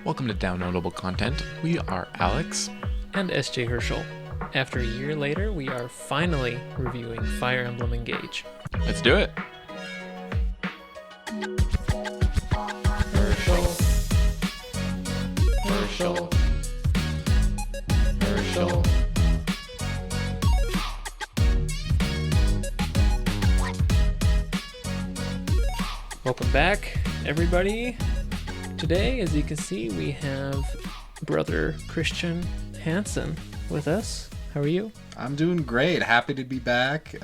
Welcome to DownNotableContent. We are Alex and SJ Herschel. After a year later, we are finally reviewing Fire Emblem Engage. Let's do it. Herschel. Welcome back, everybody. Today, as you can see, we have brother Christian Hansen with us. How are you? I'm doing great. Happy to be back.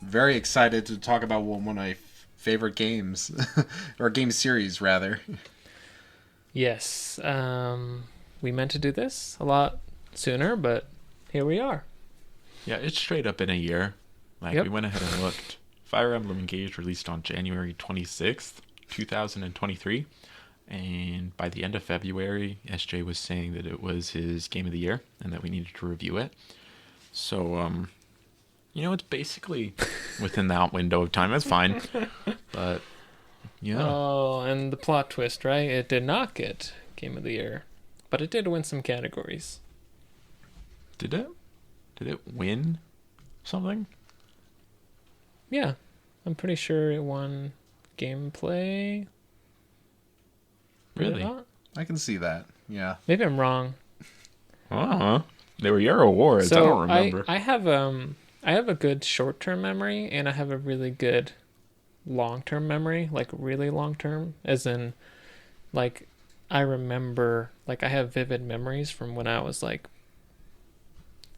Very excited to talk about one of my favorite games, or game series, rather. Yes. We meant to do this a lot sooner, but here we are. Yeah, it's straight up in a year. Yep. We went ahead and looked. Fire Emblem Engage released on January 26th, 2023. And by the end of February, SJ was saying that it was his game of the year and that we needed to review it. So, it's basically within that window of time. That's fine. But, yeah. Oh, and the plot twist, right? It did not get game of the year, but it did win some categories. Did it? Did it win something? Yeah, I'm pretty sure it won gameplay. Did it Really? not? I can see that. Yeah. Maybe I'm wrong. They were your awards. I don't remember. I have a good short-term memory, and I have a really good long-term memory, like really long-term, as in, like, I remember, like, I have vivid memories from when I was, like,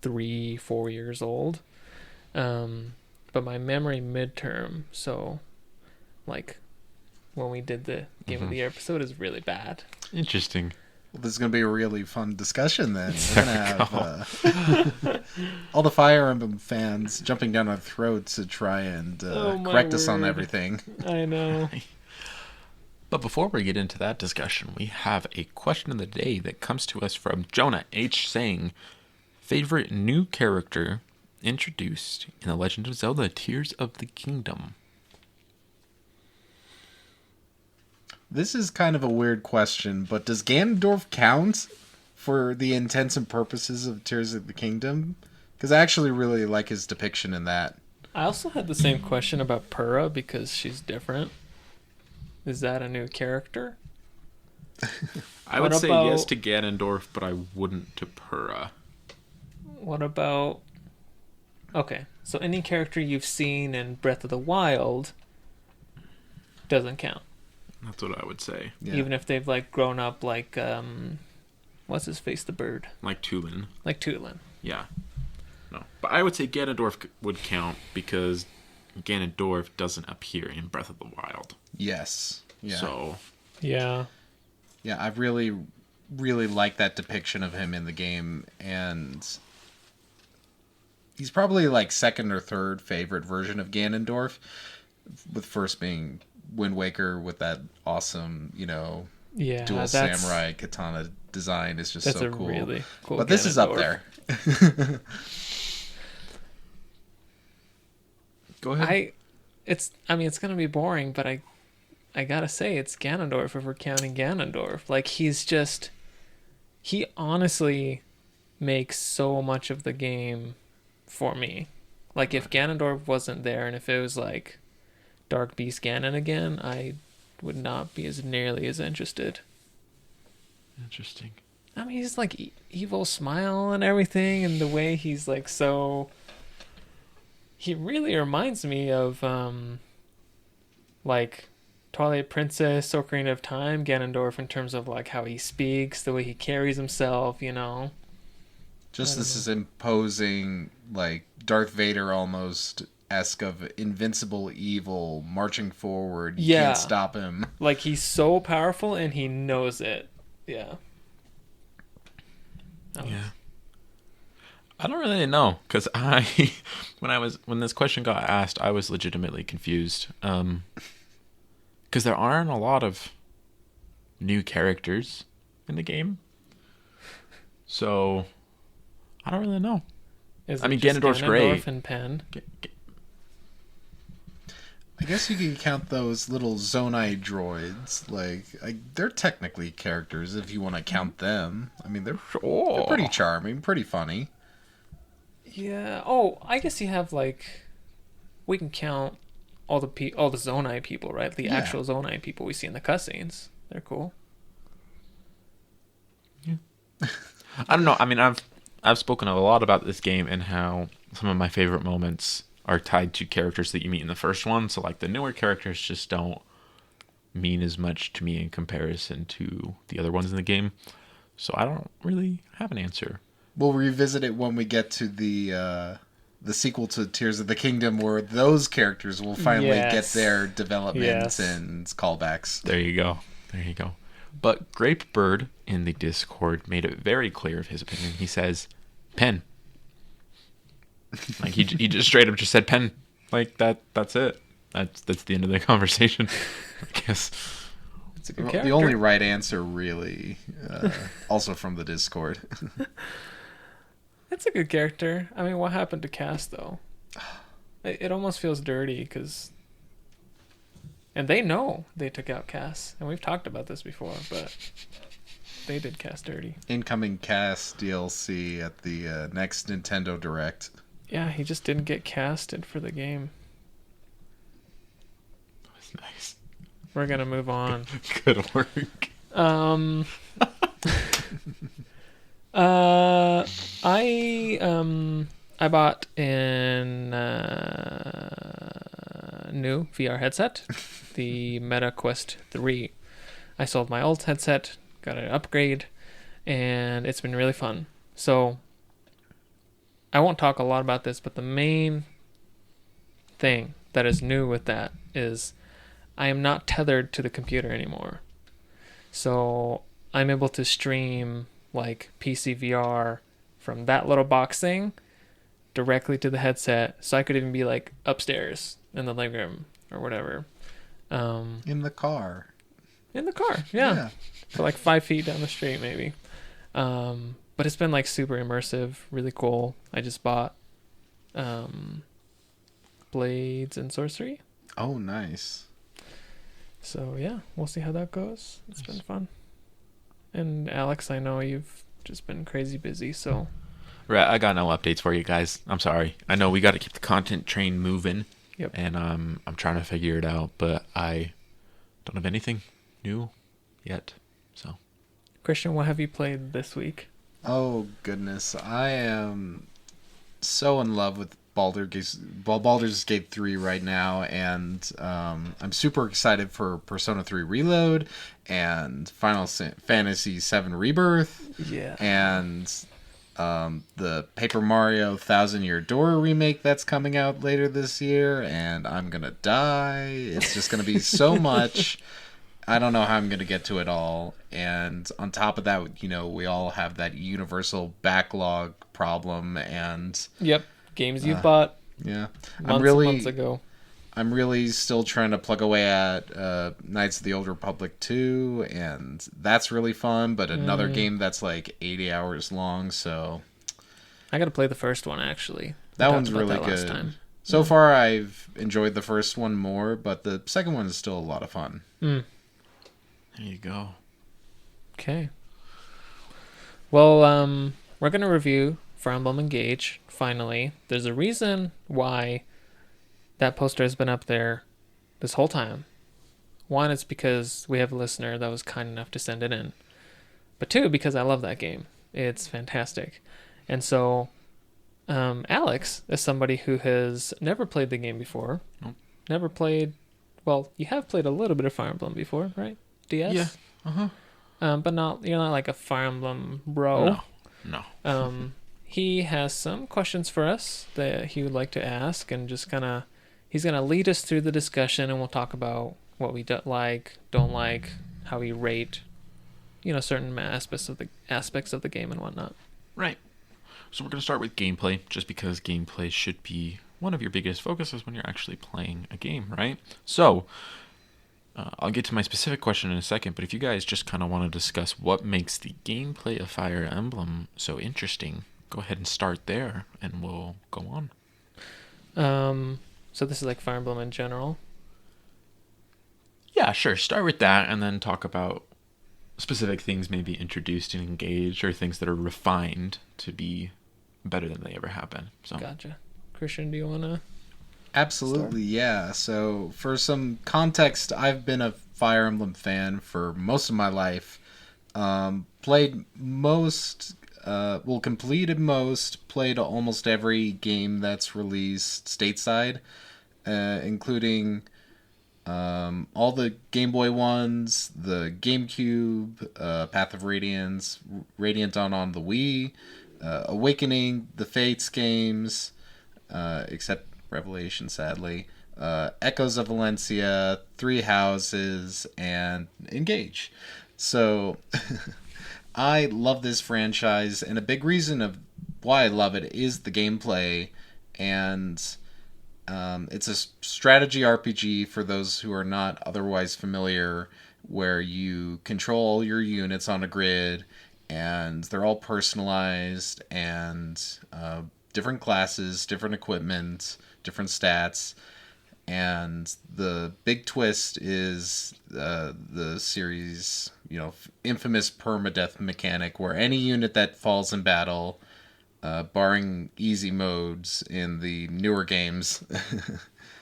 3-4 years old. But my memory midterm, so, like, when we did the Game of the Year episode, is really bad. Interesting. Well, this is going to be a really fun discussion then. We're going to have all the Fire Emblem fans jumping down our throats to try and correct us on everything. I know. But before we get into that discussion, we have a question of the day that comes to us from Jonah H. saying, favorite new character introduced in The Legend of Zelda Tears of the Kingdom? This is kind of a weird question, but does Ganondorf count for the intents and purposes of Tears of the Kingdom? Because I actually really like his depiction in that. I also had the same question about Purah because she's different. Is that a new character? I would say yes to Ganondorf, but I wouldn't to Purah. What about... Okay, so any character you've seen in Breath of the Wild doesn't count. That's what I would say. Yeah. Even if they've, like, grown up like, what's his face, the bird? Like Tulin. Like Tulin. Yeah. No. But I would say Ganondorf would count because Ganondorf doesn't appear in Breath of the Wild. Yes. Yeah. So. Yeah. Yeah, I really, really like that depiction of him in the game, and he's probably like second or third favorite version of Ganondorf, with first being Wind Waker with that awesome, dual samurai katana design is just so cool. That's a really cool But this is up there. Go ahead. It's gonna be boring, but I gotta say it's Ganondorf if we're counting Ganondorf. Like, he honestly makes so much of the game for me. Like, if Ganondorf wasn't there and if it was like Dark Beast Ganon again, I would not be as nearly as interested. Interesting. I mean, he's like evil smile and everything, and the way he's like so... He really reminds me of, like, Twilight Princess, Ocarina of Time, Ganondorf, in terms of, like, how he speaks, the way he carries himself, Just this is imposing, like, Darth Vader almost-esque of invincible evil marching forward. You can't stop him. Like, he's so powerful and he knows it. Yeah. Yeah. I don't really know, because when this question got asked, I was legitimately confused. Because there aren't a lot of new characters in the game. So, I don't really know. Is I mean, it just Ganondorf's great. And Pen? I guess you can count those little Zonai droids. Like, they're technically characters if you want to count them. I mean, they're pretty charming, pretty funny. Yeah. Oh, I guess you have like, we can count all the Zonai people, right? The actual Zonai people we see in the cutscenes. They're cool. Yeah. I don't know. I mean, I've spoken a lot about this game and how some of my favorite moments are tied to characters that you meet in the first one. So like the newer characters just don't mean as much to me in comparison to the other ones in the game. So I don't really have an answer. We'll revisit it when we get to the sequel to Tears of the Kingdom, where those characters will finally get their development and callbacks. There you go. But Grapebird in the Discord made it very clear of his opinion. He says, pen. Like he just straight up just said pen. Like that's it. That's the end of the conversation. I guess. It's a good character. The only right answer, really, also from the Discord. It's a good character. I mean, what happened to Cass though? It almost feels dirty because, and they know they took out Cass, and we've talked about this before, but they did Cass dirty. Incoming Cass DLC at the next Nintendo Direct. Yeah, he just didn't get casted for the game. That's nice. We're gonna move on. Good work. I bought an new VR headset, the Meta Quest 3. I sold my old headset, got an upgrade, and it's been really fun. So I won't talk a lot about this, but the main thing that is new with that is I am not tethered to the computer anymore. So I'm able to stream like PC VR from that little box thing directly to the headset. So I could even be like upstairs in the living room or whatever. In the car. Yeah. For like 5 feet down the street maybe. But it's been like super immersive, really cool. I just bought Blades and Sorcery. Oh, nice. So yeah, we'll see how that goes. It's been fun. And Alex, I know you've just been crazy busy, so. Right, I got no updates for you guys. I'm sorry. I know we got to keep the content train moving. Yep. And I'm trying to figure it out, but I don't have anything new yet. So. Christian, what have you played this week? Oh goodness, I am so in love with Baldur's Gate 3 right now, and I'm super excited for Persona 3 Reload and Final Fantasy 7 Rebirth. Yeah. And the Paper Mario Thousand Year Door remake that's coming out later this year, and I'm gonna die. It's just gonna be so much. I don't know how I'm going to get to it all. And on top of that, you know, we all have that universal backlog problem. And yep, games you bought months ago. I'm really still trying to plug away at Knights of the Old Republic 2, and that's really fun, but another game that's like 80 hours long, so... I got to play the first one, actually. That one's really good. So far, I've enjoyed the first one more, but the second one is still a lot of fun. There you go. Okay. Well, we're going to review Fire Emblem Engage, finally. There's a reason why that poster has been up there this whole time. One, it's because we have a listener that was kind enough to send it in. But two, because I love that game. It's fantastic. And so, Alex is somebody who has never played the game before. Nope. Never played... Well, you have played a little bit of Fire Emblem before, right? DS? Yeah. But you're not like a Fire Emblem bro. No. He has some questions for us that he would like to ask, and just he's gonna lead us through the discussion, and we'll talk about what we don't like, how we rate, certain aspects of the game and whatnot. Right. So we're gonna start with gameplay, just because gameplay should be one of your biggest focuses when you're actually playing a game, right? So. I'll get to my specific question in a second, but if you guys just kind of want to discuss what makes the gameplay of Fire Emblem so interesting, go ahead and start there, and we'll go on. So this is like Fire Emblem in general? Yeah, sure. Start with that and then talk about specific things maybe introduced and engaged or things that are refined to be better than they ever have been. So Gotcha. Christian, do you want to Absolutely, start? yeah. So, for some context, I've been a Fire Emblem fan for most of my life. Played most, completed most, played almost every game that's released stateside, including all the Game Boy ones, the GameCube, Path of Radiance, Radiant Dawn on the Wii, Awakening, the Fates games, except Revelation, sadly. Echoes of Valencia, Three Houses, and Engage. So, I love this franchise, and a big reason of why I love it is the gameplay, and it's a strategy RPG for those who are not otherwise familiar, where you control your units on a grid, and they're all personalized and different classes, different equipment, different stats. And the big twist is the series, infamous permadeath mechanic, where any unit that falls in battle, barring easy modes in the newer games,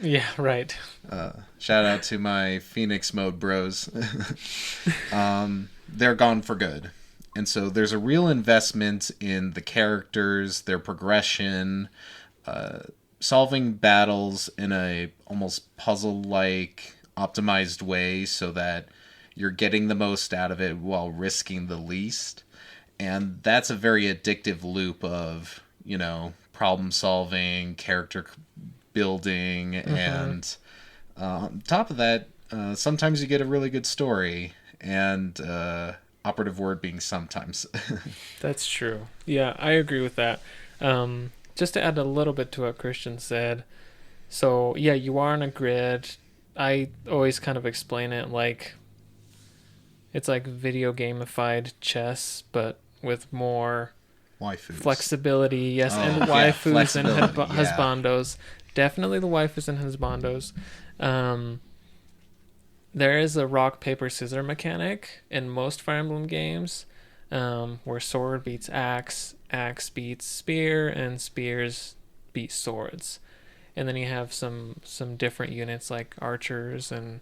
Yeah, right. shout out to my Phoenix mode bros, they're gone for good. And so there's a real investment in the characters, their progression, solving battles in a almost puzzle-like optimized way so that you're getting the most out of it while risking the least. And that's a very addictive loop of, problem solving, character building, and on top of that, sometimes you get a really good story, and operative word being sometimes. That's true. Yeah, I agree with that. Just to add a little bit to what Christian said. So, yeah, you are on a grid. I always kind of explain it like it's like video gamified chess, but with more Waifus. flexibility. Yes, Oh, and yeah, waifus and flexibility, yeah. husbandos. Definitely the waifus and husbandos. There is a rock, paper, scissor mechanic in most Fire Emblem games, where sword beats axe, axe beats spear, and spears beat swords. And then you have some different units like archers and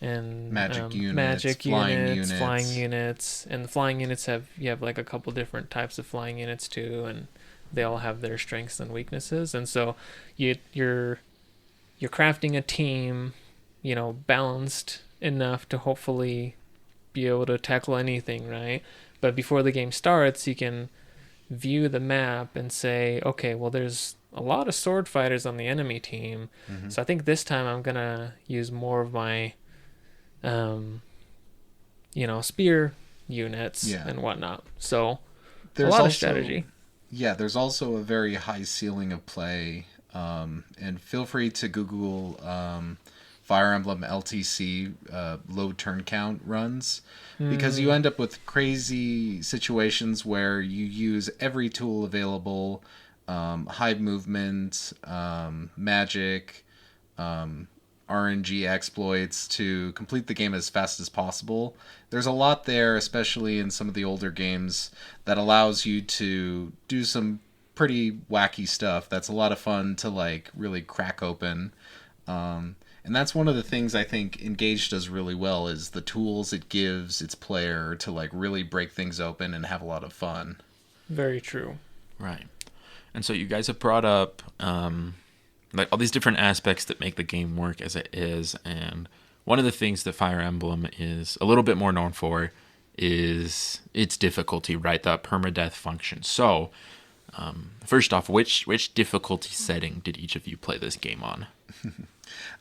Magic units, magic flying units, units. flying units, and the flying units have like a couple different types of flying units too, and they all have their strengths and weaknesses. And so you're crafting a team, balanced enough to hopefully be able to tackle anything, right? But before the game starts, you can view the map and say, okay, well, there's a lot of sword fighters on the enemy team, so I think this time I'm gonna use more of my spear units and whatnot. So There's a lot also, of strategy. Yeah, there's also a very high ceiling of play. And feel free to Google Fire Emblem LTC load turn count runs, because you end up with crazy situations where you use every tool available, high movement, magic, RNG exploits to complete the game as fast as possible. There's a lot there, especially in some of the older games, that allows you to do some pretty wacky stuff that's a lot of fun to really crack open. And that's one of the things I think Engage does really well, is the tools it gives its player to really break things open and have a lot of fun. Very true. Right. And so you guys have brought up all these different aspects that make the game work as it is, and one of the things that Fire Emblem is a little bit more known for is its difficulty, right? That permadeath function. So, first off, which difficulty setting did each of you play this game on?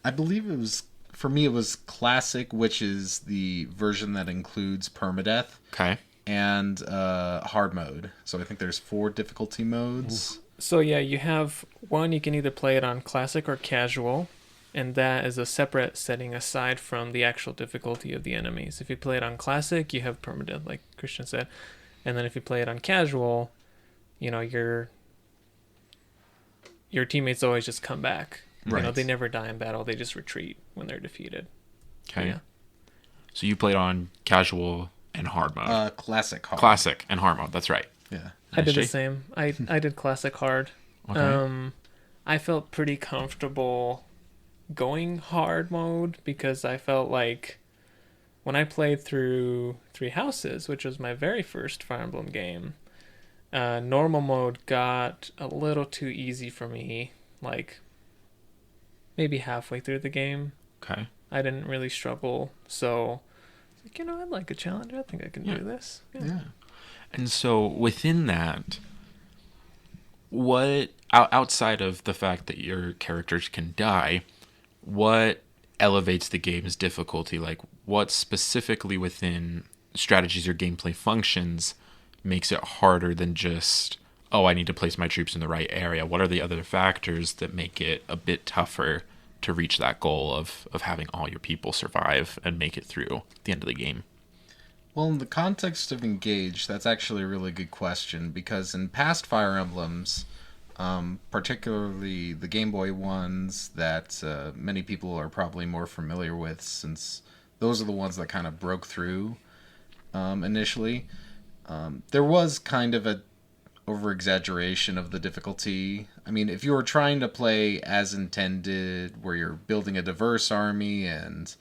I believe for me it was classic, which is the version that includes permadeath. Okay. And hard mode. So I think there's 4 difficulty modes. So yeah, you have one, you can either play it on classic or casual, and that is a separate setting aside from the actual difficulty of the enemies. If you play it on classic, you have permadeath, like Christian said, and then if you play it on casual, your teammates always just come back. Right. They never die in battle; they just retreat when they're defeated. Okay. Yeah. So you played on casual and hard mode. Classic hard. Classic and hard mode. That's right. Yeah. I did the SJ? same. I did classic hard. Okay. I felt pretty comfortable going hard mode because I felt like when I played through Three Houses, which was my very first Fire Emblem game, normal mode got a little too easy for me. Like maybe halfway through the game, Okay. I didn't really struggle. So, I'd like a challenge. I think I can do this. Yeah. And so within that, what outside of the fact that your characters can die, what elevates the game's difficulty? Like, what specifically within strategies or gameplay functions makes it harder than just, oh, I need to place my troops in the right area? What are the other factors that make it a bit tougher to reach that goal of having all your people survive and make it through the end of the game? Well, in the context of Engage, that's actually a really good question, because in past Fire Emblems, particularly the Game Boy ones that many people are probably more familiar with, since those are the ones that kind of broke through initially, there was kind of a over-exaggeration of the difficulty. I mean, if you were trying to play as intended, where you're building a diverse army and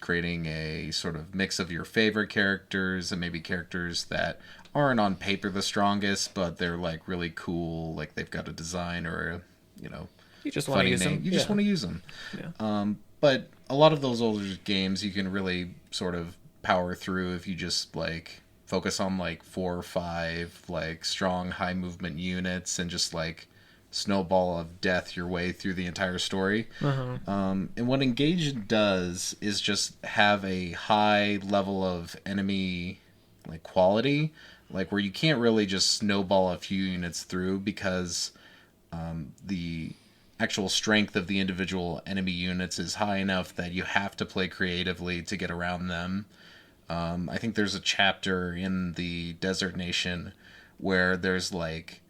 creating a sort of mix of your favorite characters and maybe characters that aren't on paper the strongest, but they're like really cool, like they've got a design or a, You just want to use them. You just want to use them. Yeah. But a lot of those older games you can really sort of power through if you just like focus on like 4 or 5 like strong high movement units and just like snowball of death your way through the entire story. And what Engage does is just have a high level of enemy like quality, like where you can't really just snowball a few units through, because the actual strength of the individual enemy units is high enough that you have to play creatively to get around them. I think there's a chapter in the Desert Nation where there's like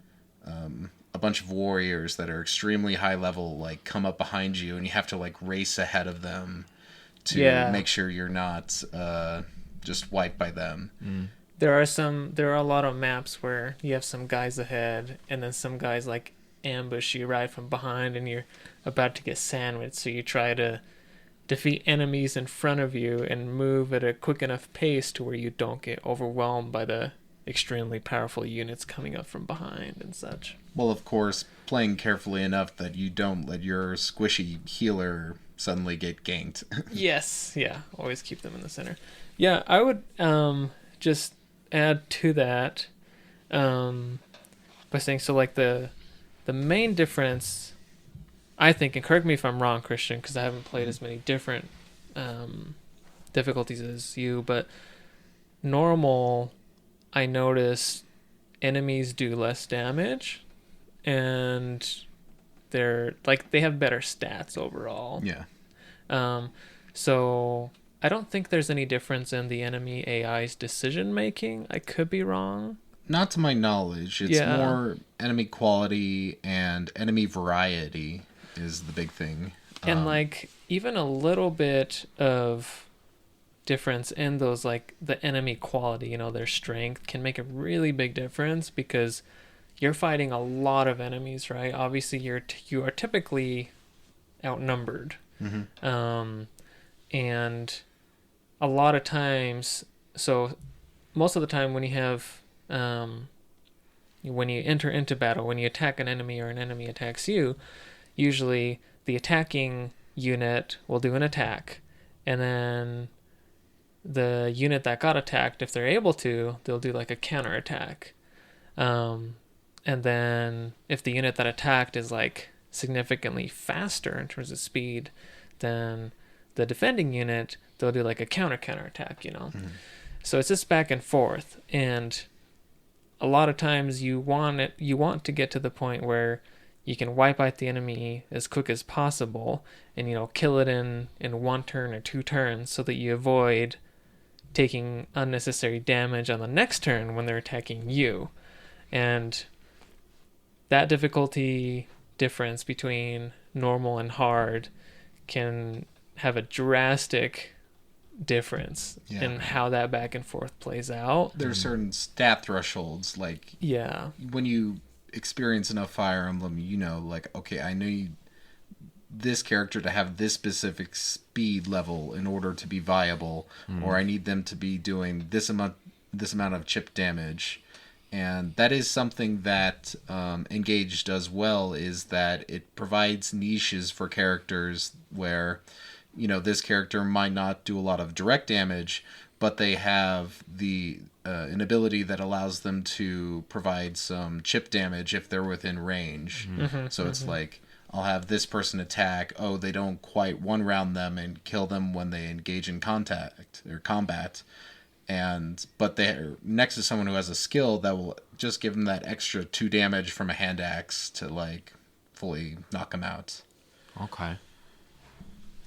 a bunch of warriors that are extremely high level like come up behind you, and you have to like race ahead of them to make sure you're not just wiped by them. There are a lot of maps where you have some guys ahead and then some guys like ambush you right from behind and you're about to get sandwiched, so you try to defeat enemies in front of you and move at a quick enough pace to where you don't get overwhelmed by the extremely powerful units coming up from behind and such. Well, of course, playing carefully enough that you don't let your squishy healer suddenly get ganked. Yes, yeah, always keep them in the center. Yeah, I would just add to that by saying, so like the main difference, I think, and correct me if I'm wrong, Christian, because I haven't played as many different difficulties as you, but normal, I noticed enemies do less damage, and they have better stats overall. Yeah. So I don't think there's any difference in the enemy AI's decision making. I could be wrong. Not to my knowledge. It's more enemy quality and enemy variety is the big thing. And like even a little bit of difference in those, like the enemy quality, their strength can make a really big difference, because you're fighting a lot of enemies, right? Obviously you are typically outnumbered. And a lot of times, so most of the time when you have when you enter into battle, when you attack an enemy or an enemy attacks you, usually the attacking unit will do an attack, and then the unit that got attacked, if they're able to, they'll do like a counter attack. And then if the unit that attacked is like significantly faster in terms of speed than the defending unit, they'll do like a counter attack, So it's just back and forth, and a lot of times you want to get to the point where you can wipe out the enemy as quick as possible and kill it in 1 turn or 2 turns, so that you avoid taking unnecessary damage on the next turn when they're attacking you. And that difficulty difference between normal and hard can have a drastic difference in how that back and forth plays out. There are certain stat thresholds, like when you experience enough Fire Emblem, you know, like, okay, I need this character to have this specific speed level in order to be viable, or I need them to be doing this amount of chip damage. And that is something that Engage does well, is that it provides niches for characters where, you know, this character might not do a lot of direct damage, but they have an ability that allows them to provide some chip damage if they're within range. So it's like, I'll have this person attack, they don't quite one-round them and kill them when they engage in contact or combat. But they're next to someone who has a skill that will just give them that extra 2 damage from a hand axe to like fully knock them out. Okay.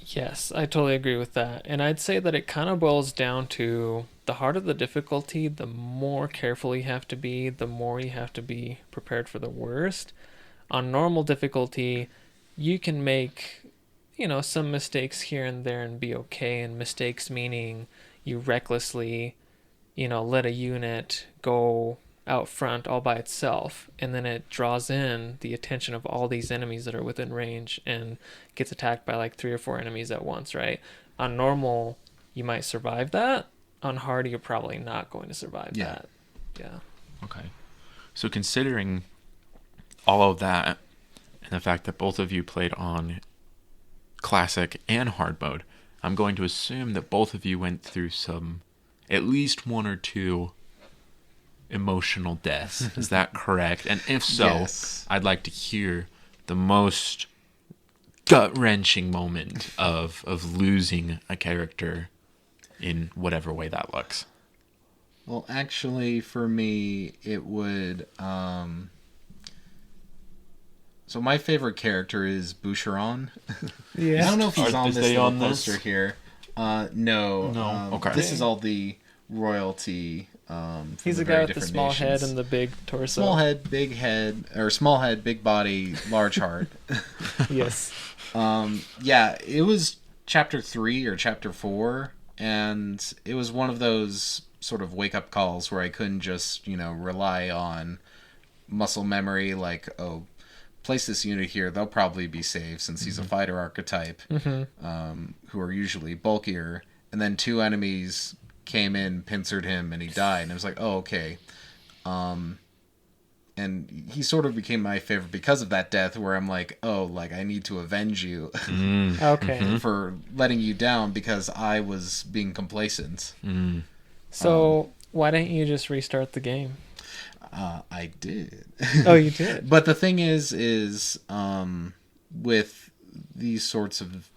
Yes, I totally agree with that. And I'd say that it kind of boils down to the harder the difficulty, the more careful you have to be, the more you have to be prepared for the worst. On normal difficulty, you can make, you know, some mistakes here and there and be okay. And mistakes meaning you recklessly, you know, let a unit go out front all by itself, and then it draws in the attention of all these enemies that are within range and gets attacked by like 3 or 4 enemies at once, right? On normal, you might survive that. On hard, you're probably not going to survive that. Yeah. Okay. So considering all of that and the fact that both of you played on classic and hard mode, I'm going to assume that both of you went through at least 1 or 2 emotional deaths. Is that correct? And if so, yes. I'd like to hear the most gut-wrenching moment of losing a character in whatever way that looks. Well, actually, for me, it would... So my favorite character is Boucheron. Yeah. I don't know if he's on this little poster this? here. No. Okay. This is all the royalty. He's the guy with the small head and the big torso. Small head, big head, or small head, big body, large heart. Yes. Yeah, it was chapter 3 or chapter 4, and it was one of those sort of wake-up calls where I couldn't just, you know, rely on muscle memory, like, place this unit here, they'll probably be safe since he's a fighter archetype, who are usually bulkier. And then 2 enemies came in, pincered him, and he died. And I was like, okay. And he sort of became my favorite because of that death, where I'm like, I need to avenge you Okay. for letting you down because I was being complacent. So why didn't you just restart the game? I did. Oh, you did? But the thing is with these sorts of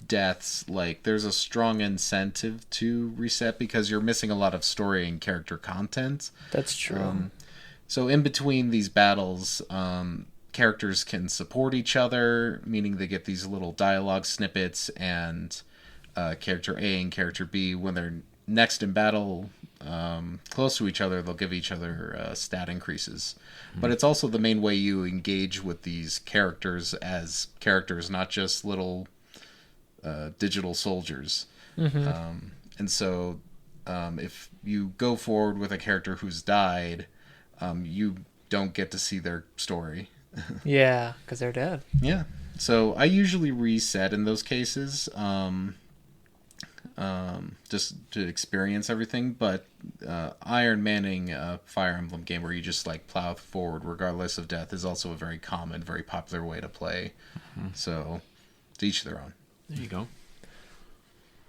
deaths, like, there's a strong incentive to reset because you're missing a lot of story and character content. That's true. So in between these battles, characters can support each other, meaning they get these little dialogue snippets, and character A and character B, when they're next in battle close to each other, they'll give each other stat increases. But it's also the main way you engage with these characters as characters, not just little digital soldiers. And so if you go forward with a character who's died, you don't get to see their story. Yeah, because they're dead. Yeah. So I usually reset in those cases, just to experience everything. But Iron Manning, a Fire Emblem game where you just like plow forward regardless of death, is also a very common, very popular way to play. So to each their own. There you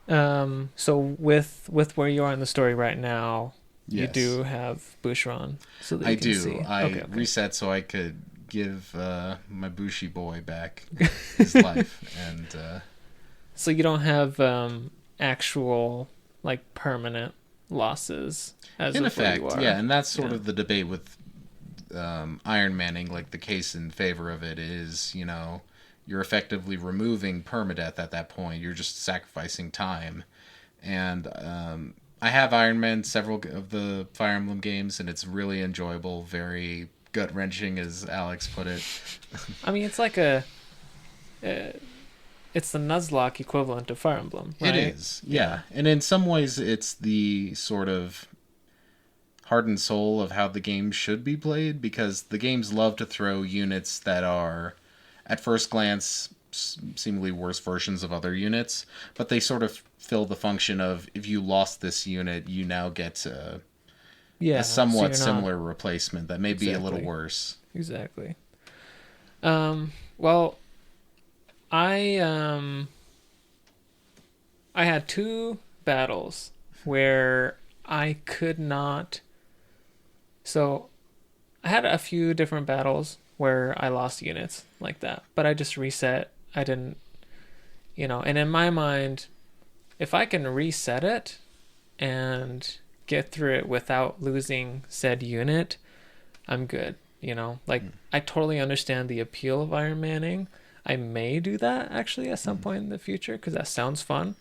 go. So with where you are in the story right now, Yes. you do have Boucheron. So that I you can do. see. I Okay. reset so I could give my Bushi boy back his life. And So you don't have actual like permanent losses as in of where effect, you are. yeah, and that's sort of the debate with Iron Manning. Like, the case in favor of it is, you know, you're effectively removing permadeath at that point. You're just sacrificing time. And I have Iron Man several of the Fire Emblem games, and it's really enjoyable, very gut-wrenching, as Alex put it. I mean, it's like it's the Nuzlocke equivalent of Fire Emblem, right? It is, yeah. And in some ways, it's the sort of heart and soul of how the game should be played, because the games love to throw units that are, at first glance, seemingly worse versions of other units, but they sort of fill the function of, if you lost this unit, you now get a somewhat similar replacement that may be a little worse. Exactly. Well, I had 2 battles where I could not. So I had a few different battles where I lost units like that, but I just reset. I didn't, and in my mind, if I can reset it and get through it without losing said unit, I'm good. I totally understand the appeal of Iron Manning. I may do that actually at some point in the future because that sounds fun.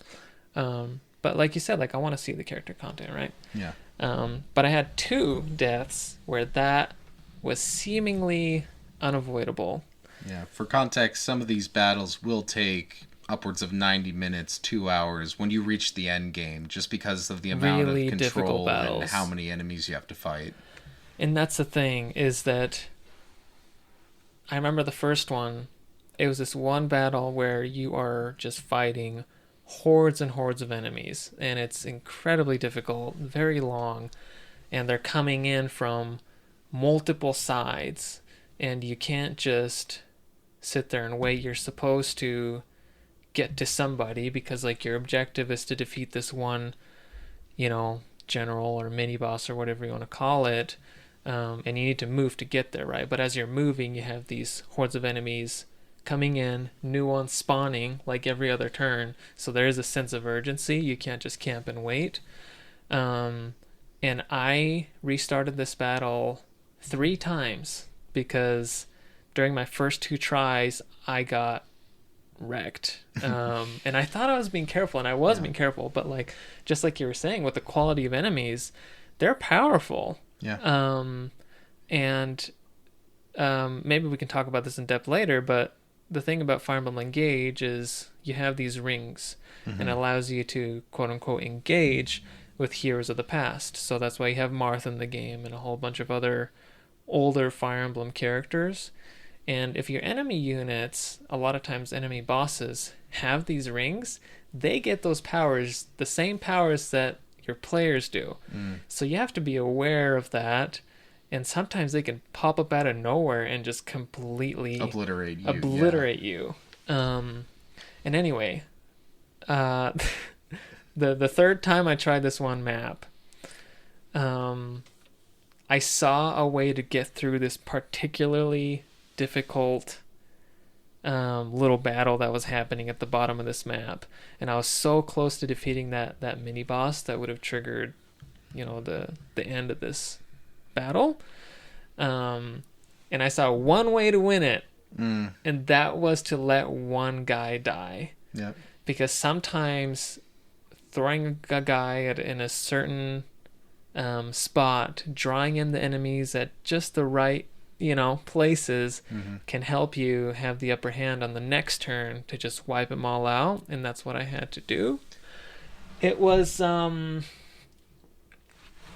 But like you said, I want to see the character content, right? Yeah. But I had 2 deaths where that was seemingly unavoidable. Yeah. For context, some of these battles will take upwards of 90 minutes, 2 hours when you reach the end game, just because of the amount really of control and how many enemies you have to fight. And that's the thing, is that I remember the first one, it was this one battle where you are just fighting hordes and hordes of enemies, and it's incredibly difficult, very long, and they're coming in from multiple sides, and you can't just sit there and wait. You're supposed to get to somebody because your objective is to defeat this one, general or mini boss or whatever you want to call it, and you need to move to get there, right? But as you're moving, you have these hordes of enemies coming in, new ones spawning every other turn, so there is a sense of urgency. You can't just camp and wait. And I restarted this battle 3 times because during my first 2 tries I got wrecked. And I thought I was being careful, and I was being careful, but just like you were saying, with the quality of enemies, they're powerful. And maybe we can talk about this in depth later, but the thing about Fire Emblem Engage is you have these rings, and it allows you to quote unquote engage with heroes of the past. So that's why you have Martha in the game and a whole bunch of other older Fire Emblem characters. And if your enemy units, a lot of times enemy bosses, have these rings, they get those powers, the same powers that your players do. So you have to be aware of that. And sometimes they can pop up out of nowhere and just completely obliterate you. And anyway, the 3rd time I tried this one map, I saw a way to get through this particularly difficult little battle that was happening at the bottom of this map, and I was so close to defeating that mini boss that would have triggered, the end of this battle. And I saw one way to win it, and that was to let one guy die. Yep. Because sometimes throwing a guy in a certain spot, drawing in the enemies at just the right places, can help you have the upper hand on the next turn to just wipe them all out. And that's what I had to do. It was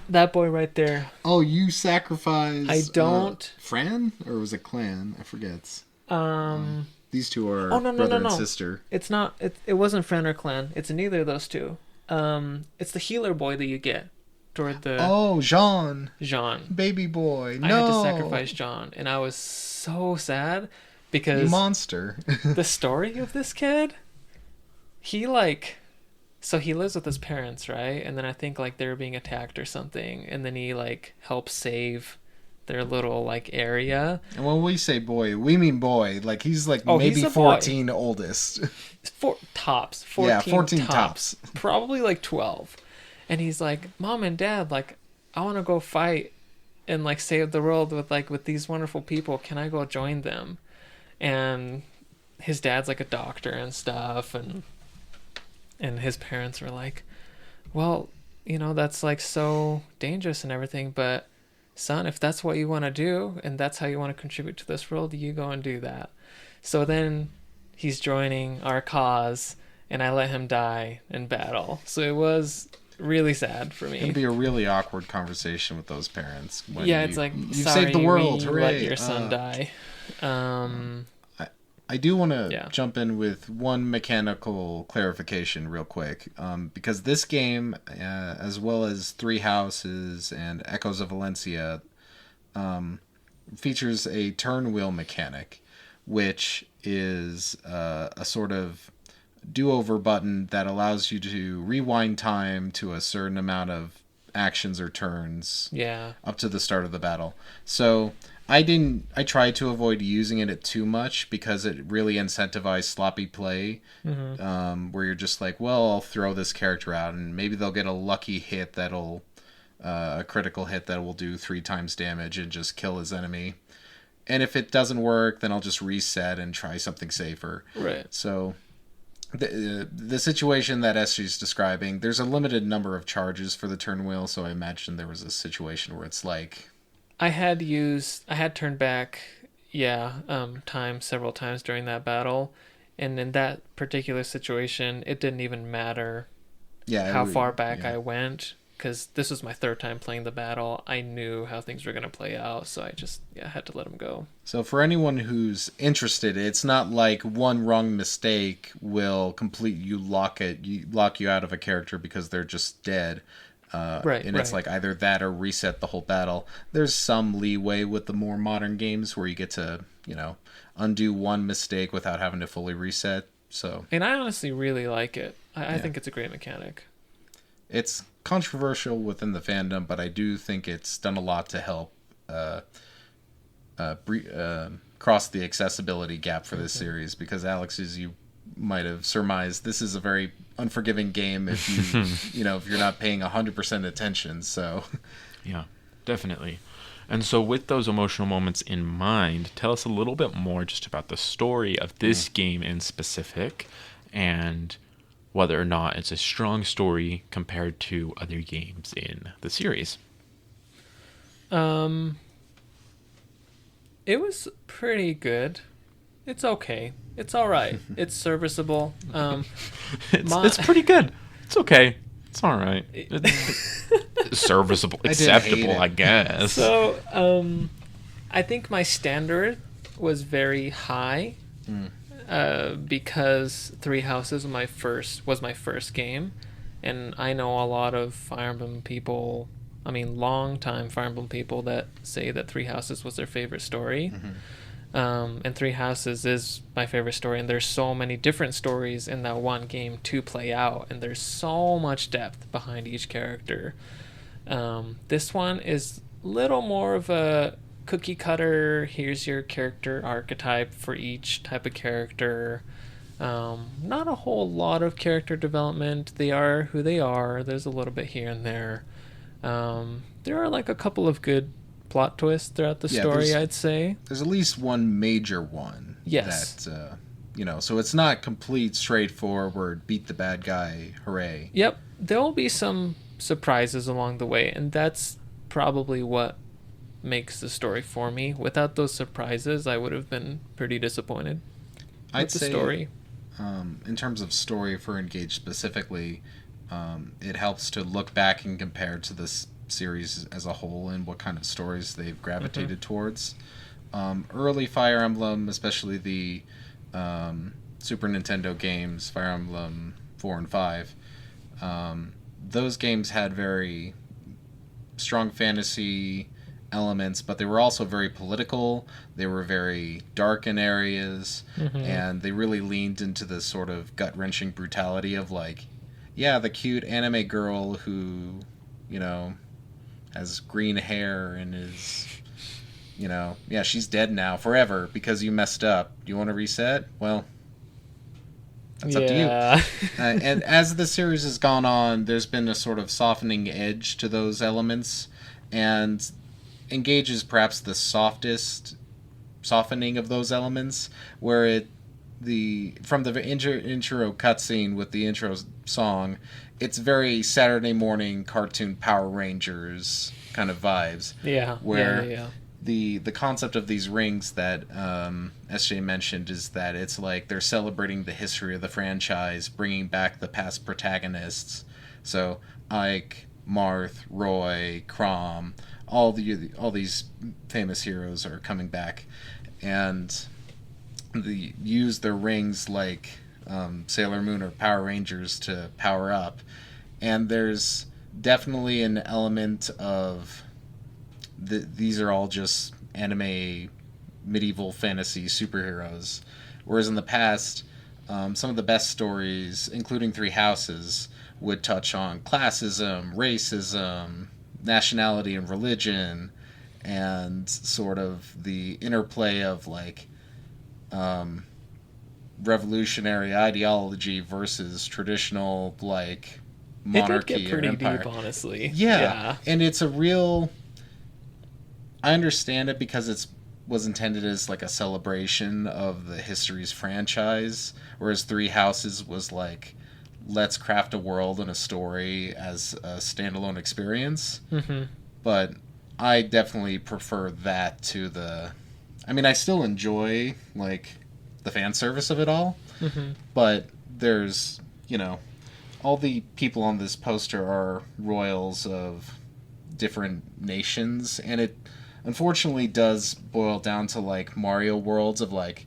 that boy right there. Oh, you sacrificed. I don't. Fran, or was it Clan? I forget. These two are brother and sister. It's not. It wasn't Fran or Clan. It's neither of those two. It's the healer boy that you get toward the. Oh, Jean. Baby boy. No. I had to sacrifice Jean, and I was so sad because you monster. The story of this kid, so he lives with his parents, right? And then I think they were being attacked or something, and then he helps save their little area. And when we say boy, we mean boy. He's maybe 14 boy. Oldest. 14 14 tops. Probably 12. And he's like, Mom and Dad, I want to go fight and save the world with these wonderful people. Can I go join them? And his dad's a doctor and stuff, and his parents were like, well, that's so dangerous and everything, but son, if that's what you want to do and that's how you want to contribute to this world, you go and do that. So then he's joining our cause, and I let him die in battle. So it was really sad for me. It's gonna be a really awkward conversation with those parents. When it's like, you sorry, saved the world. we Hooray! let your son die. I do want to jump in with one mechanical clarification real quick, because this game, as well as Three Houses and Echoes of Valencia, features a turn wheel mechanic, which is a sort of do-over button that allows you to rewind time to a certain amount of actions or turns up to the start of the battle. So I tried to avoid using it too much because it really incentivized sloppy play, where you're just like, well, I'll throw this character out and maybe they'll get a lucky hit that'll a critical hit that will do 3 times damage and just kill his enemy. And if it doesn't work, then I'll just reset and try something safer. Right. So the situation that SG's describing, there's a limited number of charges for the turn wheel, so I imagine there was a situation where it's like... I had turned back, time several times during that battle, and in that particular situation, it didn't even matter how far back I went, because this was my 3rd time playing the battle. I knew how things were going to play out, so I just had to let them go. So for anyone who's interested, it's not like one wrong mistake will lock you out of a character because they're just dead. It's like either that or reset the whole battle. There's some leeway with the more modern games where you get to, undo one mistake without having to fully reset. So, and I honestly really like it. I think it's a great mechanic. It's controversial within the fandom, but I do think it's done a lot to help cross the accessibility gap for this series. Because Alex, as you might have surmised, this is a very unforgiving game if you if you're not paying 100% attention. So yeah, definitely. And so with those emotional moments in mind, tell us a little bit more just about the story of this game in specific, and whether or not it's a strong story compared to other games in the series. It was pretty good. It's okay. It's all right. It's serviceable. It's pretty good. It's okay. It's all right. It's serviceable, acceptable, I guess. So, I think my standard was very high, because Three Houses was my first game, and I know a lot of Fire Emblem people. I mean, long-time Fire Emblem people that say that Three Houses was their favorite story. And Three Houses is my favorite story, and there's so many different stories in that one game to play out, and there's so much depth behind each character. This one is a little more of a cookie cutter. Here's your character archetype for each type of character. Not a whole lot of character development. They are who they are. There's a little bit here and there. There are like a couple of good plot twists throughout the story, I'd say. There's at least one major one. Yes. That, so it's not complete, straightforward, beat the bad guy, hooray. Yep. There will be some surprises along the way, and that's probably what makes the story for me. Without those surprises, I would have been pretty disappointed with the story. In terms of story for Engage specifically, it helps to look back and compare to this series as a whole and what kind of stories they've gravitated towards. Early Fire Emblem, especially the Super Nintendo games, Fire Emblem 4 and 5, those games had very strong fantasy elements, but they were also very political. They were very dark in areas, and they really leaned into the sort of gut-wrenching brutality of like, the cute anime girl who, has green hair and is, she's dead now forever because you messed up. Do you want to reset? Well, that's up to you. And as the series has gone on, there's been a sort of softening edge to those elements, and Engage is perhaps the softest softening of those elements, where from the intro cutscene with the intro song, it's very Saturday morning cartoon Power Rangers kind of vibes. Yeah. Where the concept of these rings that SJ mentioned is that it's like they're celebrating the history of the franchise, bringing back the past protagonists. So Ike, Marth, Roy, Crom, all these famous heroes are coming back, and use their rings like Sailor Moon or Power Rangers to power up. And there's definitely an element of these are all just anime medieval fantasy superheroes, whereas in the past some of the best stories, including Three Houses, would touch on classism, racism, nationality and religion, and sort of the interplay of like revolutionary ideology versus traditional like monarchy. It did get pretty or empire. deep, honestly. Yeah, and it's a real. I understand it because it was intended as like a celebration of the history's franchise, whereas Three Houses was like, let's craft a world and a story as a standalone experience. Mm-hmm. But I definitely prefer that to the. I mean, I still enjoy like the fan service of it all, but there's all the people on this poster are royals of different nations, and it unfortunately does boil down to like Mario worlds of like,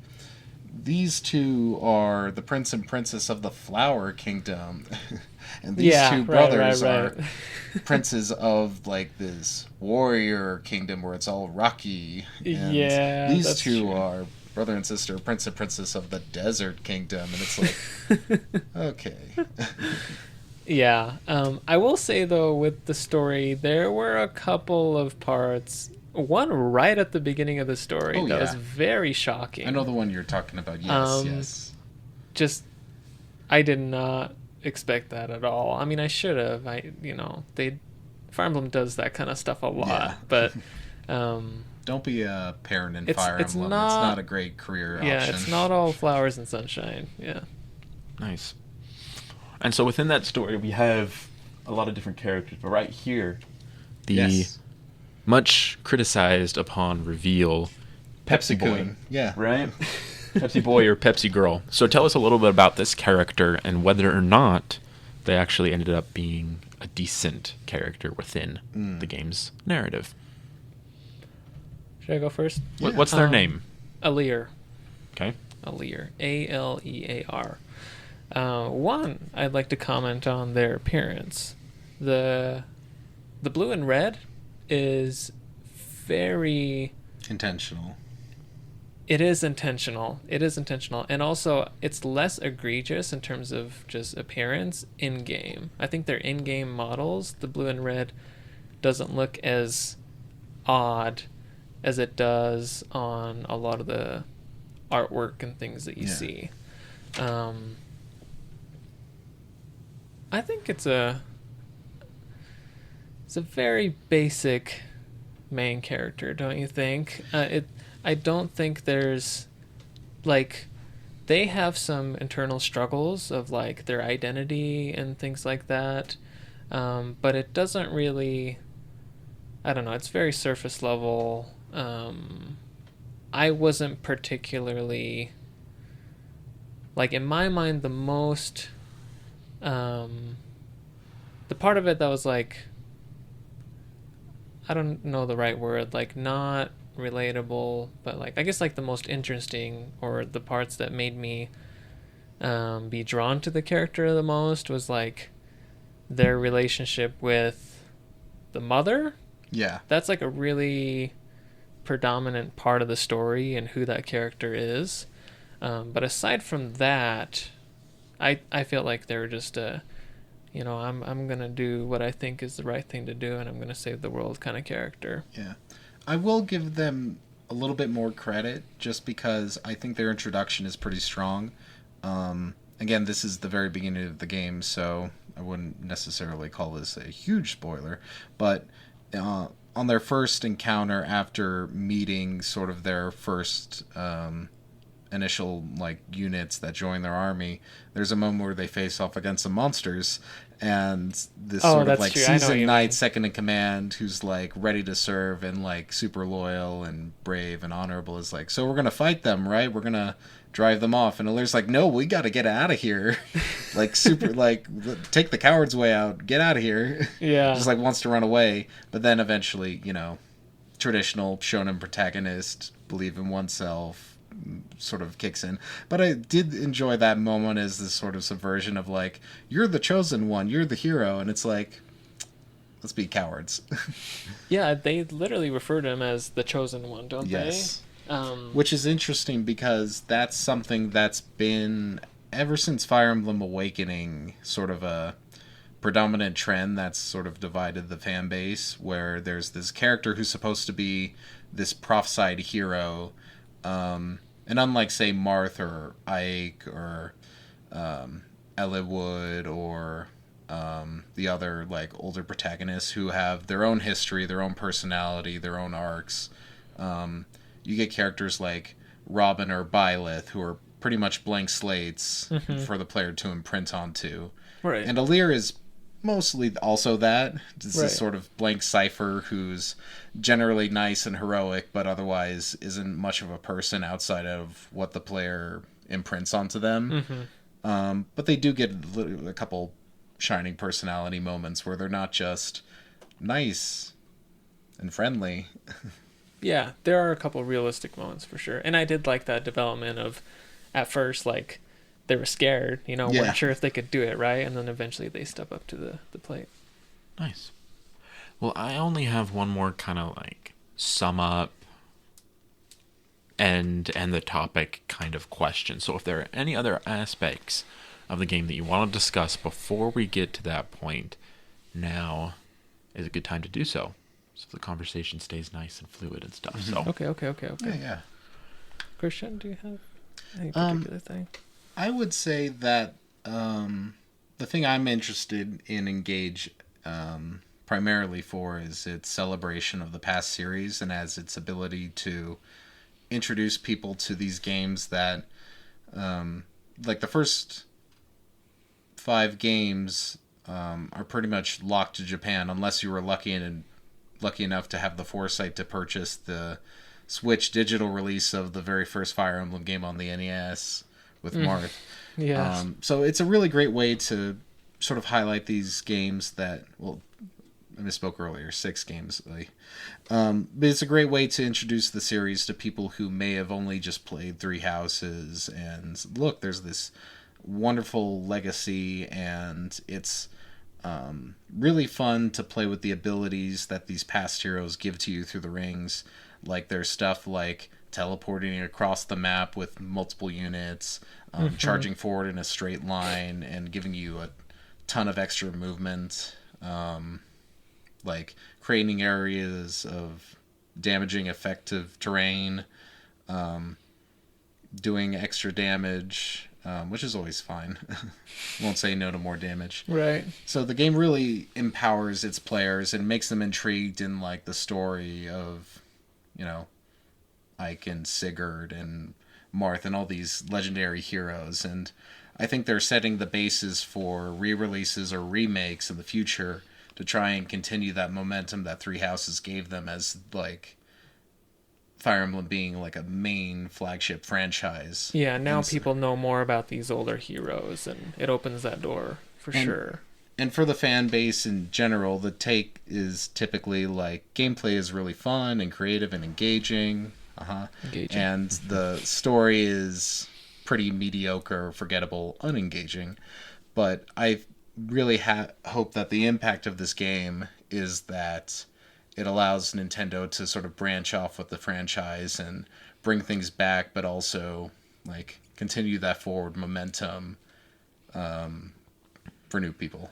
these two are the prince and princess of the Flower Kingdom, and these two brothers are princes of like this warrior kingdom where it's all rocky. And these two are brother and sister, prince and princess of the Desert Kingdom, and it's like, okay. Yeah. I will say though, with the story, there were a couple of parts. One right at the beginning of the story that was very shocking. I know the one you're talking about. Yes. Just, I did not expect that at all. I mean, I should have. Fire Emblem does that kind of stuff a lot, but don't be a parent in Fire Emblem. It's not a great career option. Yeah, it's not all flowers and sunshine. Yeah. Nice. And so within that story, we have a lot of different characters, but right here, the much criticized upon reveal Pepsi Boy. Yeah. Right? Pepsi Boy or Pepsi Girl. So tell us a little bit about this character and whether or not they actually ended up being a decent character within the game's narrative. Should I go first? What's their name? Alear. Okay. Alear. Alear. One, I'd like to comment on their appearance. The blue and red is very intentional. It is intentional. And also, it's less egregious in terms of just appearance in-game. I think their in-game models, the blue and red, doesn't look as odd as it does on a lot of the artwork and things that you see. I think it's a very basic main character, don't you think? I don't think there's like, they have some internal struggles of like their identity and things like that, but it doesn't really. I don't know. It's very surface level. I wasn't particularly like, in my mind, the most. The part of it that was like, I don't know the right word, like not relatable, but like, I guess like the most interesting, or the parts that made me be drawn to the character the most, was like their relationship with the mother. Yeah. That's like a really predominant part of the story and who that character is. But aside from that, I feel like they're just I'm gonna do what I think is the right thing to do, and I'm gonna save the world kind of character. Yeah, I will give them a little bit more credit just because I think their introduction is pretty strong. Again, this is the very beginning of the game, so I wouldn't necessarily call this a huge spoiler, but on their first encounter after meeting sort of their first initial like units that join their army, there's a moment where they face off against some monsters, and this sort of like true. seasoned knight, second in command, who's like ready to serve and like super loyal and brave and honorable, is like, so we're gonna fight them, right? We're gonna drive them off. And Alir's like, no, we got to get out of here. Like super, like take the coward's way out, get out of here. Yeah. Just like wants to run away, but then eventually, you know, traditional shonen protagonist, believe in oneself, sort of kicks in. But I did enjoy that moment as this sort of subversion of like, you're the chosen one, you're the hero, and it's like, let's be cowards. Yeah, they literally refer to him as the chosen one, don't yes. they? Which is interesting because that's something that's been ever since Fire Emblem Awakening sort of a predominant trend that's sort of divided the fan base, where there's this character who's supposed to be this prophesied hero, and unlike say Marth or Ike or Eliwood or the other like older protagonists who have their own history, their own personality, their own arcs, you get characters like Robin or Byleth who are pretty much blank slates for the player to imprint onto. Right. And Alir is mostly also that. It's this sort of blank cipher who's generally nice and heroic, but otherwise isn't much of a person outside of what the player imprints onto them. But they do get a couple shining personality moments where they're not just nice and friendly. Yeah, there are a couple realistic moments for sure. And I did like that development of, at first, like, they were scared, you know, weren't sure if they could do it, right? And then eventually they step up to the plate. Nice. Well, I only have one more kind of like sum up and the topic kind of question. So if there are any other aspects of the game that you want to discuss before we get to that point, now is a good time to do so. So the conversation stays nice and fluid and stuff. So Okay. Yeah. Christian, do you have any particular thing? I would say that the thing I'm interested in Engage primarily for is its celebration of the past series, and as its ability to introduce people to these games that, like the first 5 games are pretty much locked to Japan, unless you were lucky enough to have the foresight to purchase the Switch digital release of the very first Fire Emblem game on the NES with Marth. Yeah. So it's a really great way to sort of highlight these games that, well, I misspoke earlier, 6 games. But it's a great way to introduce the series to people who may have only just played Three Houses, and look, there's this wonderful legacy, and it's really fun to play with the abilities that these past heroes give to you through the rings. Like there's stuff like teleporting across the map with multiple units, charging forward in a straight line and giving you a ton of extra movement, like creating areas of damaging effective terrain, doing extra damage, which is always fine. Won't say no to more damage. Right. So the game really empowers its players and makes them intrigued in like the story of, you know, Ike and Sigurd and Marth and all these legendary heroes. And I think they're setting the basis for re-releases or remakes in the future to try and continue that momentum that Three Houses gave them as like Fire Emblem being like a main flagship franchise. Yeah, now people know more about these older heroes, and it opens that door for sure. And for the fan base in general, the take is typically like gameplay is really fun and creative and engaging. Engaging. And the story is pretty mediocre, forgettable, unengaging. But I really hope that the impact of this game is that it allows Nintendo to sort of branch off with the franchise and bring things back, but also like continue that forward momentum for new people.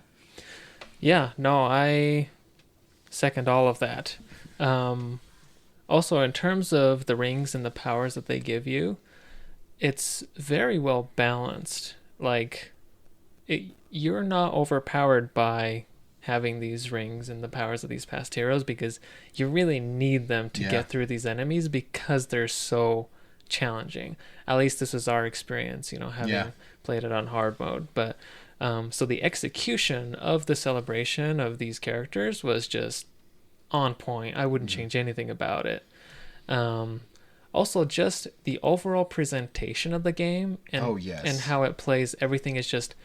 Yeah, no, I second all of that. Also, in terms of the rings and the powers that they give you, it's very well balanced. Like, you're not overpowered by having these rings and the powers of these past heroes, because you really need them to get through these enemies because they're so challenging. At least this is our experience, you know, having played it on hard mode. But So the execution of the celebration of these characters was just on point. I wouldn't change anything about it. Also, just the overall presentation of the game and how it plays, everything is just,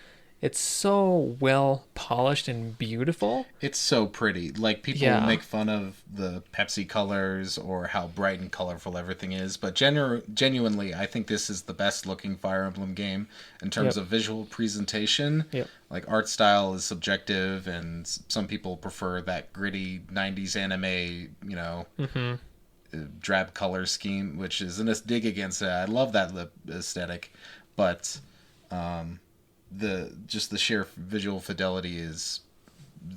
it's so well polished and beautiful. It's so pretty. Like, people make fun of the Pepsi colors or how bright and colorful everything is, but genuinely, I think this is the best looking Fire Emblem game in terms of visual presentation. Like, art style is subjective, and some people prefer that gritty 90s anime, you know, drab color scheme, which isn't a dig against it. I love that aesthetic, but the sheer visual fidelity is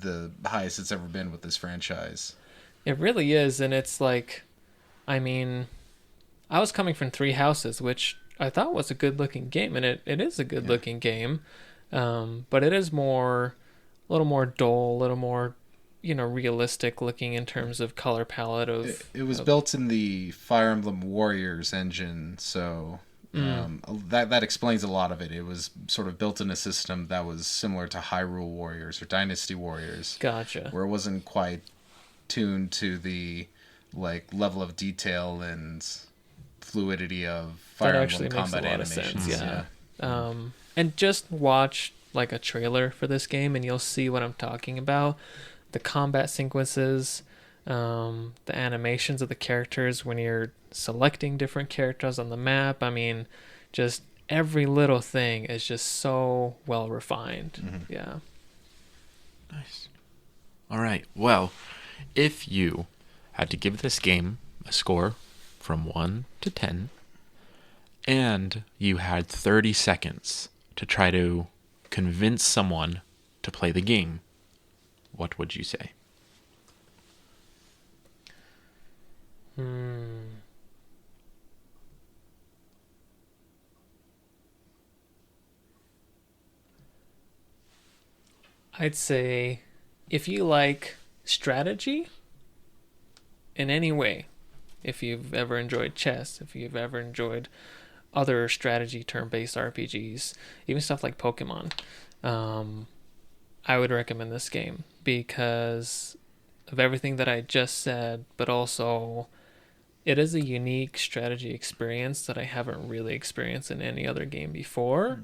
the highest it's ever been with this franchise. It really is. And it's like, I mean, I was coming from Three Houses, which I thought was a good looking game, and it is a good looking game, but it is a little more dull, a little more, you know, realistic looking in terms of color palette. It was built in the Fire Emblem Warriors engine, so that explains a lot of it. It was sort of built in a system that was similar to Hyrule Warriors or Dynasty Warriors. Gotcha. Where it wasn't quite tuned to the like level of detail and fluidity of Fire Emblem combat animations. Yeah. And just watch like a trailer for this game and you'll see what I'm talking about. The combat sequences, the animations of the characters when you're selecting different characters on the map. I mean, just every little thing is just so well refined. Yeah. Nice. All right. Well, if you had to give this game a score from 1 to 10, and you had 30 seconds to try to convince someone to play the game, what would you say? I'd say if you like strategy in any way, if you've ever enjoyed chess, if you've ever enjoyed other strategy turn-based RPGs, even stuff like Pokemon, I would recommend this game because of everything that I just said, but also it is a unique strategy experience that I haven't really experienced in any other game before.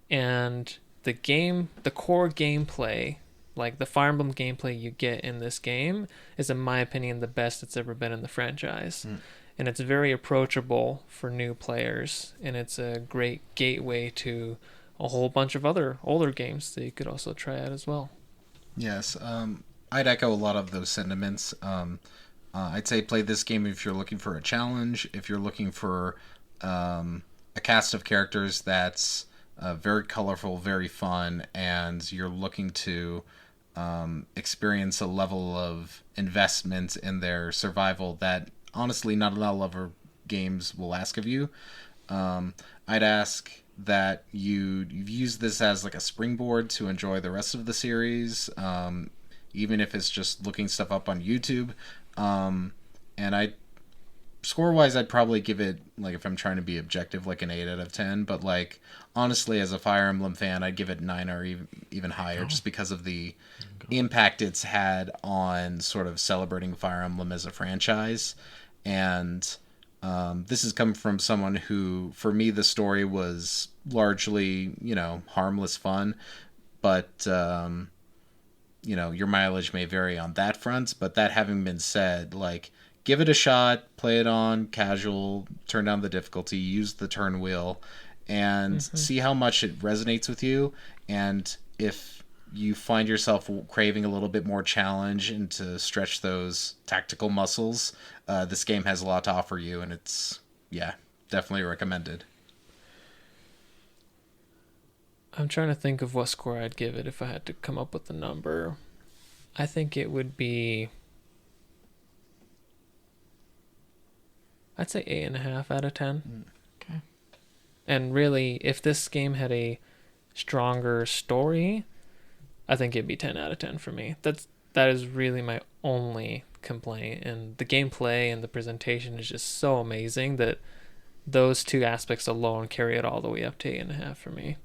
And the core gameplay, like the Fire Emblem gameplay you get in this game, is in my opinion the best it's ever been in the franchise. And it's very approachable for new players, and it's a great gateway to a whole bunch of other older games that you could also try out as well. Yes, I'd echo a lot of those sentiments. I'd say play this game if you're looking for a challenge, if you're looking for a cast of characters that's very colorful, very fun, and you're looking to experience a level of investment in their survival that honestly not a lot of other games will ask of you. I'd ask that you use this as like a springboard to enjoy the rest of the series, even if it's just looking stuff up on YouTube. And score-wise, I'd probably give it, like, if I'm trying to be objective, like an 8 out of 10. But, like, honestly, as a Fire Emblem fan, I'd give it 9 or even higher, just because of the impact it's had on sort of celebrating Fire Emblem as a franchise. And this has come from someone who, for me, the story was largely, you know, harmless fun. But, you know, your mileage may vary on that front. But that having been said, like, give it a shot, play it on casual, turn down the difficulty, use the turn wheel, and see how much it resonates with you. And if you find yourself craving a little bit more challenge and to stretch those tactical muscles, this game has a lot to offer you, and it's, yeah, definitely recommended. I'm trying to think of what score I'd give it if I had to come up with a number. I think it would be, I'd say 8.5 out of 10. Okay. And really, if this game had a stronger story, I think it'd be 10 out of 10 for me. That is really my only complaint. And the gameplay and the presentation is just so amazing that those two aspects alone carry it all the way up to 8.5 for me.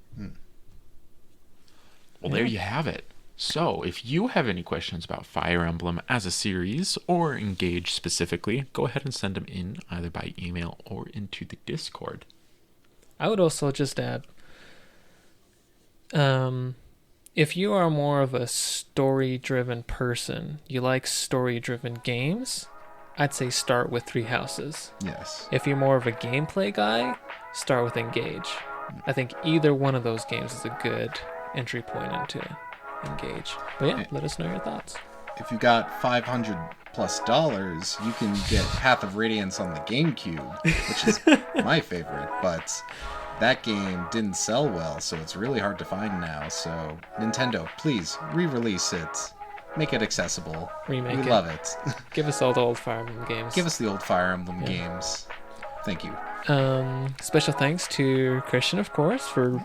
Well, there you have it. So, if you have any questions about Fire Emblem as a series or Engage specifically, go ahead and send them in either by email or into the Discord. I would also just add, if you are more of a story-driven person, you like story-driven games, I'd say start with Three Houses. Yes. If you're more of a gameplay guy, start with Engage. I think either one of those games is a good entry point into Engage. But yeah, let us know your thoughts. If you got $500+ you can get Path of Radiance on the GameCube, which is my favorite, but that game didn't sell well, so it's really hard to find now. So Nintendo, please re-release it. Make it accessible. Remake it. We love it. Give us all the old Fire Emblem games. Give us the old Fire Emblem games. Thank you. Special thanks to Christian, of course, for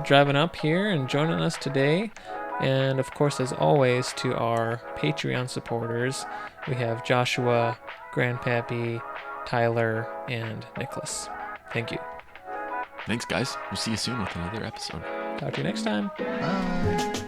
driving up here and joining us today. And of course, as always, to our Patreon supporters, we have Joshua, Grandpappy, Tyler, and Nicholas. Thank you. Thanks, guys. We'll see you soon with another episode. Talk to you next time. Bye.